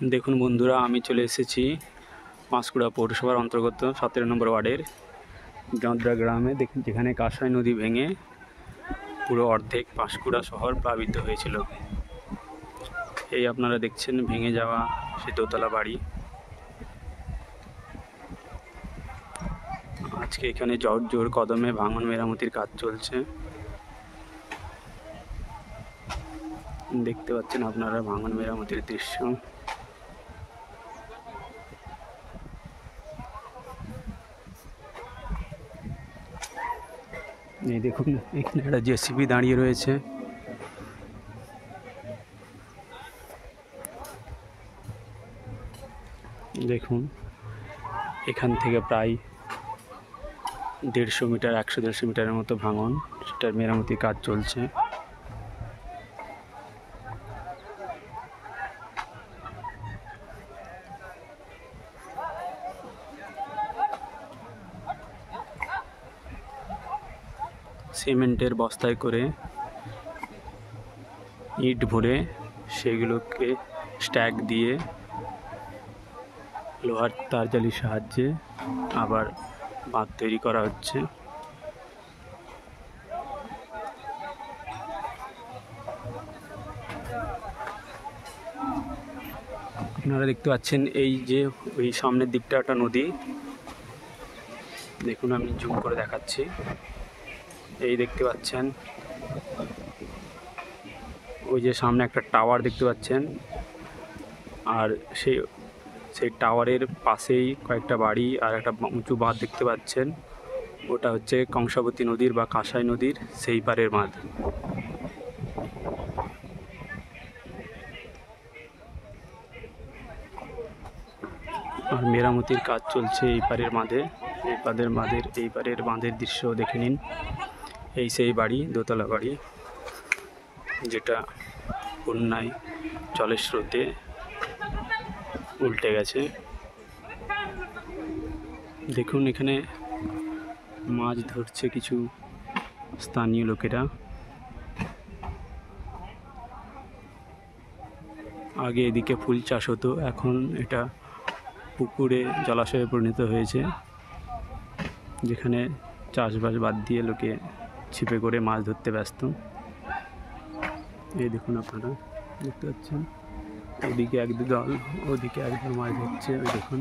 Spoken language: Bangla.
দেখুন বন্ধুরা, আমি চলে এসেছি পাঁশকুড়া পৌরসভার অন্তর্গত 17 নম্বর ওয়ার্ডের জঁদরা গ্রামে। দেখুন, যেখানে কাঁসাই নদী ভেঙে পুরো অর্ধেক পাঁশকুড়া শহর প্লাবিত হয়েছিল। এই আপনারা দেখছেন ভেঙে যাওয়া সে দোতলা বাড়ি। আজকে এখানে জোর কদমে ভাঙন মেরামতির কাজ চলছে। দেখতে পাচ্ছেন আপনারা ভাঙন মেরামতির দৃশ্য। এই দেখুন, এখানে একটা জেসিবি দাঁড়িয়ে রয়েছে। দেখুন, এখান থেকে প্রায় 150 মিটার 150 মিটারের মতো ভাঙন, সেটার মেরামতির কাজ চলছে। সিমেন্টের বস্তায় করে ইট ভরে সেগুলোকে স্ট্যাক দিয়ে লোহার তারজালির সাহায্যে আবার বাঁধ তৈরি করা হচ্ছে। আপনারা দেখতে পাচ্ছেন এই যে ওই সামনের দিকটা একটা নদী। দেখুন, আমি জুম করে দেখাচ্ছি। এই দেখতে পাচ্ছেন ওই যে সামনে একটা টাওয়ার দেখতে পাচ্ছেন, আর সেই টাওয়ারের পাশেই কয়েকটা বাড়ি আর একটা উঁচু বাঁধ দেখতে পাচ্ছেন। ওটা হচ্ছে কংসাবতী নদীর বা কাঁসাই নদীর সেই পারের বাঁধ। আর মেরামতির কাজ চলছে এই পারের বাঁধে। এই পারের বাঁধের দৃশ্য দেখে নিন। এই সেই বাড়ি, দোতলা বাড়ি, যেটা বন্যায় জলের স্রোতে উল্টে গেছে। দেখুন, এখানে মাছ ধরছে কিছু স্থানীয় লোকেরা। আগে এদিকে ফুল চাষ হতো, এখন এটা পুকুরে জলাশয়ে পরিণত হয়েছে, যেখানে চাষবাস বাদ দিয়ে লোকে ছিপে করে মাছ ধরতে ব্যস্ত। এই দেখুন, আপনারা দেখতে পাচ্ছেন ওদিকে এক দল, ওদিকে একদল মাছ ধরছে। ওই দেখুন।